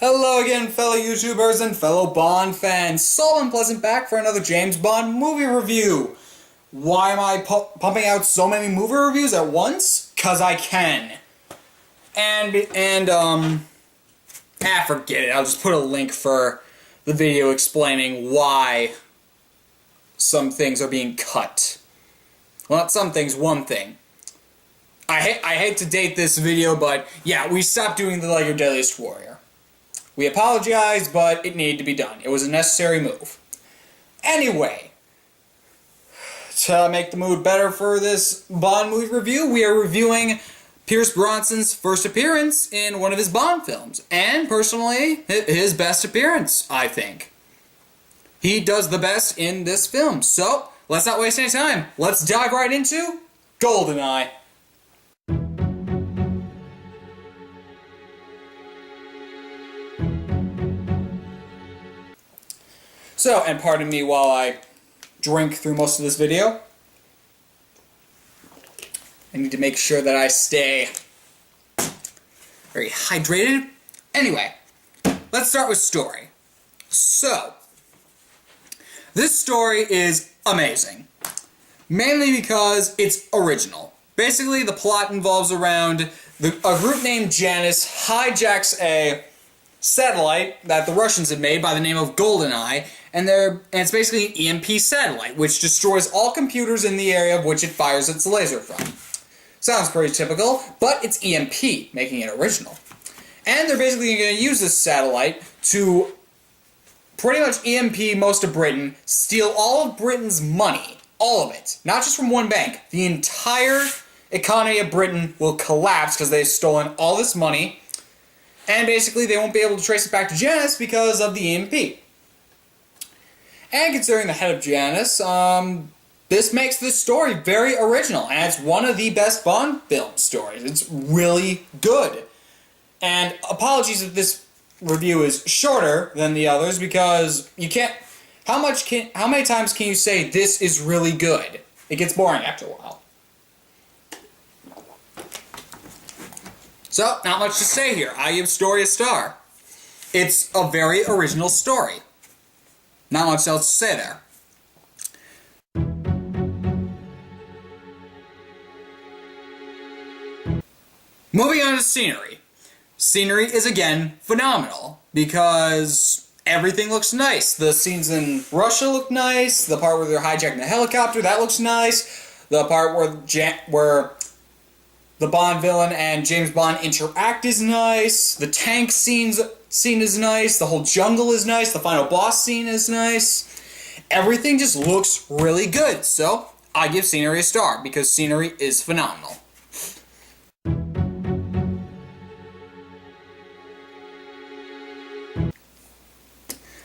Hello again, fellow YouTubers and fellow Bond fans. Solomon Pleasant back for another James Bond movie review. Why am I pumping out so many movie reviews at once? 'Cause I can. Forget it. I'll just put a link for the video explaining why some things are being cut. Well, not some things, one thing. I hate to date this video, but yeah, we stopped doing the Lego Deadliest Warrior. We apologize, but it needed to be done. It was a necessary move. Anyway, to make the mood better for this Bond movie review, we are reviewing Pierce Brosnan's first appearance in one of his Bond films. And, personally, his best appearance, I think. He does the best in this film. So, let's not waste any time. Let's dive right into GoldenEye. So, and pardon me while I drink through most of this video. I need to make sure that I stay very hydrated. Anyway, let's start with story. So, this story is amazing. Mainly because it's original. Basically, the plot involves around a group named Janus hijacks a satellite that the Russians had made by the name of GoldenEye, and it's basically an EMP satellite, which destroys all computers in the area of which it fires its laser from. Sounds pretty typical, but it's EMP, making it original. And they're basically going to use this satellite to pretty much EMP most of Britain, steal all of Britain's money, all of it, not just from one bank. The entire economy of Britain will collapse because they've stolen all this money, and basically they won't be able to trace it back to Janus because of the EMP. And considering the head of Janus, this makes this story very original, and it's one of the best Bond film stories. It's really good. And apologies if this review is shorter than the others, because you can't... How many times can you say, this is really good? It gets boring after a while. So, not much to say here. I give story a star. It's a very original story. Not much else to say there. Moving on to scenery. Scenery is again phenomenal because everything looks nice. The scenes in Russia look nice. The part where they're hijacking the helicopter, that looks nice. The part where the Bond villain and James Bond interact is nice. The tank scene is nice. The whole jungle is nice. The final boss scene is nice. Everything just looks really good. So, I give scenery a star because scenery is phenomenal.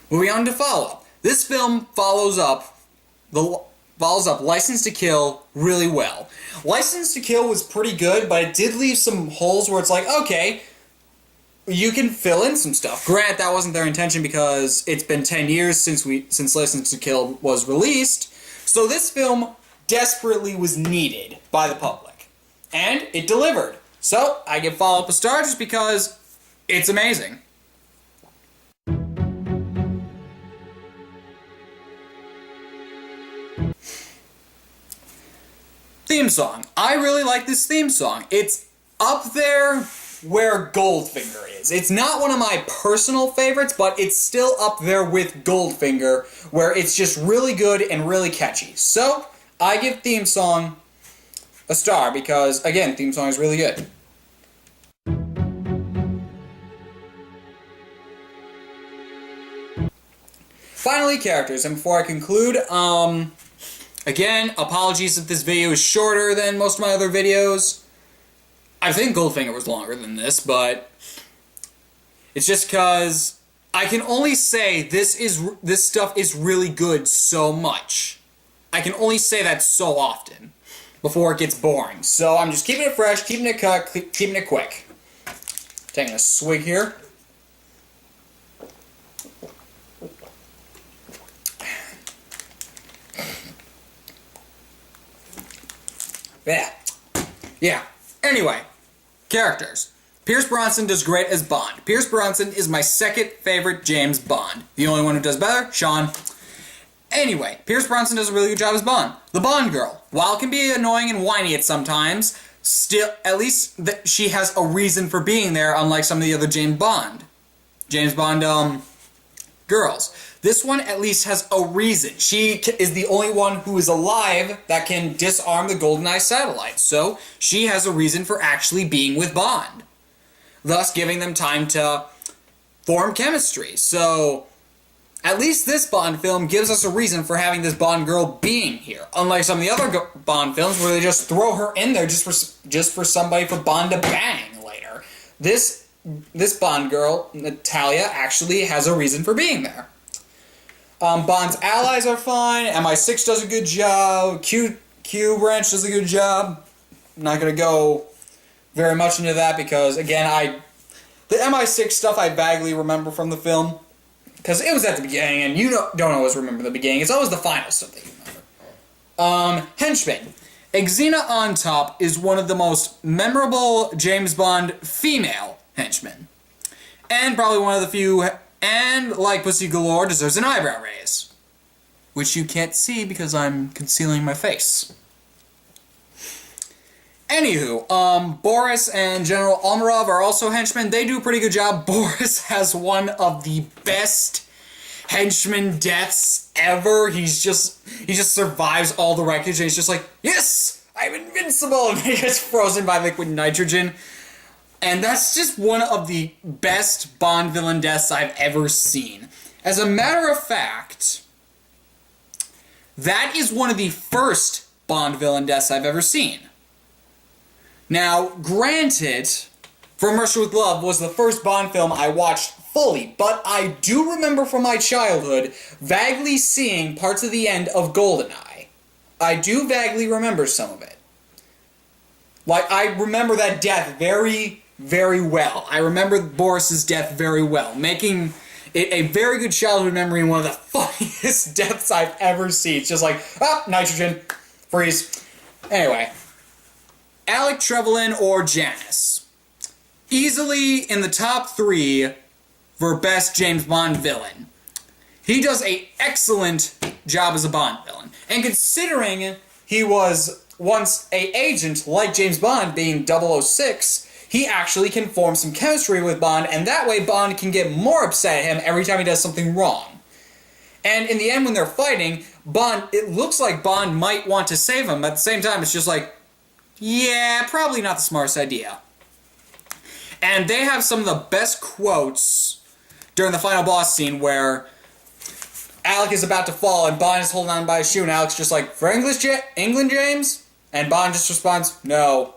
Moving on to follow-up. This film follows up License to Kill really well. License to Kill was pretty good, but it did leave some holes where it's like, okay, you can fill in some stuff. Granted, that wasn't their intention because it's been 10 years since License to Kill was released, so this film desperately was needed by the public. And it delivered. So, I give follow-up a star just because it's amazing. Theme song. I really like this theme song. It's up there where Goldfinger is. It's not one of my personal favorites, but it's still up there with Goldfinger, where it's just really good and really catchy. So, I give theme song a star because, again, theme song is really good. Finally, characters. And before I conclude, again, apologies if this video is shorter than most of my other videos. I think Goldfinger was longer than this, but it's just because I can only say this stuff is really good so much. I can only say that so often before it gets boring. So I'm just keeping it fresh, keeping it cut, keeping it quick. Taking a swig here. Yeah. Anyway, characters. Pierce Brosnan does great as Bond. Pierce Brosnan is my second favorite James Bond. The only one who does better, Sean. Anyway, Pierce Brosnan does a really good job as Bond. The Bond girl, while it can be annoying and whiny at sometimes, still, at least she has a reason for being there, unlike some of the other James Bond girls. This one at least has a reason. She is the only one who is alive that can disarm the GoldenEye satellite, so she has a reason for actually being with Bond, thus giving them time to form chemistry. So at least this Bond film gives us a reason for having this Bond girl being here, unlike some of the other Bond films where they just throw her in there just for somebody for Bond to bang later. This Bond girl, Natalia, actually has a reason for being there. Bond's allies are fine. MI6 does a good job. Q branch does a good job. I'm not going to go very much into that because, again, the MI6 stuff I vaguely remember from the film because it was at the beginning, and you don't always remember the beginning. It's always the final stuff that you remember. Henchman. Xena on top is one of the most memorable James Bond female henchmen. And probably one of the few, and like Pussy Galore, deserves an eyebrow raise. Which you can't see because I'm concealing my face. Anywho, Boris and General Almarov are also henchmen. They do a pretty good job. Boris has one of the best henchman deaths ever. He just survives all the wreckage, and he's just like, yes, I'm invincible, and he gets frozen by liquid nitrogen. And that's just one of the best Bond villain deaths I've ever seen. As a matter of fact, that is one of the first Bond villain deaths I've ever seen. Now, granted, From Russia with Love was the first Bond film I watched fully, but I do remember from my childhood vaguely seeing parts of the end of GoldenEye. I do vaguely remember some of it. Like, I remember that death very, very well. I remember Boris's death very well, making it a very good childhood memory and one of the funniest deaths I've ever seen. It's just like, nitrogen, freeze. Anyway, Alec Trevelyan or Janice. Easily in the top 3 for best James Bond villain. He does an excellent job as a Bond villain. And considering he was once an agent like James Bond, being 006, he actually can form some chemistry with Bond, and that way Bond can get more upset at him every time he does something wrong. And in the end, when they're fighting, it looks like Bond might want to save him, but at the same time, it's just like, yeah, probably not the smartest idea. And they have some of the best quotes during the final boss scene where Alec is about to fall and Bond is holding on by his shoe, and Alec's just like, for England, James? And Bond just responds, no,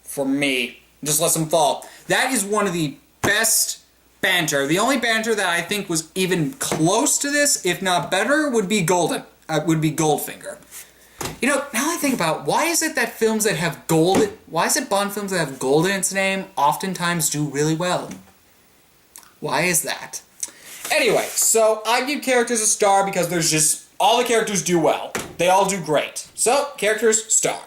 for me. Just lets him fall. That is one of the best banter. The only banter that I think was even close to this, if not better, would be Goldfinger. You know, now I think about, why is it that films that have gold, why is it Bond films that have gold in its name oftentimes do really well? Why is that? Anyway, so I give characters a star because there's just, all the characters do well. They all do great. So, characters, star.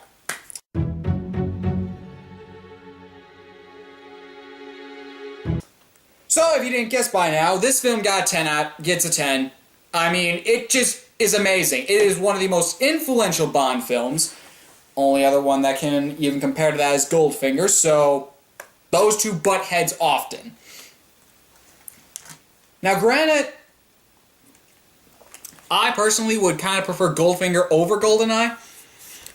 So, if you didn't guess by now, this film gets a 10. I mean, it just is amazing. It is one of the most influential Bond films. Only other one that can even compare to that is Goldfinger, so those two butt heads often. Now, granted, I personally would kind of prefer Goldfinger over GoldenEye.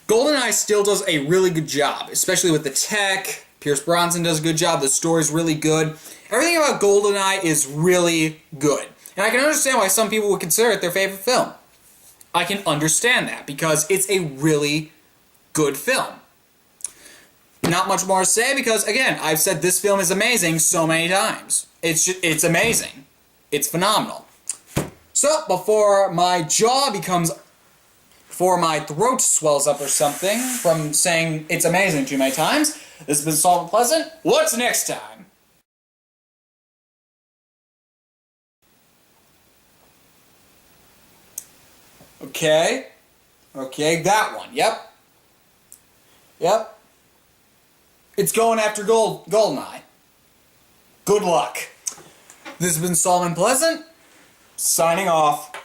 GoldenEye still does a really good job, especially with the tech. Pierce Brosnan does a good job. The story's really good. Everything about GoldenEye is really good. And I can understand why some people would consider it their favorite film. I can understand that, because it's a really good film. Not much more to say, because, again, I've said this film is amazing so many times. It's amazing. It's phenomenal. So, before my throat swells up or something from saying it's amazing too many times, this has been Salt and Pleasant. What's next time? Okay, that one, yep. It's going after GoldenEye. Good luck. This has been Solomon Pleasant. Signing off.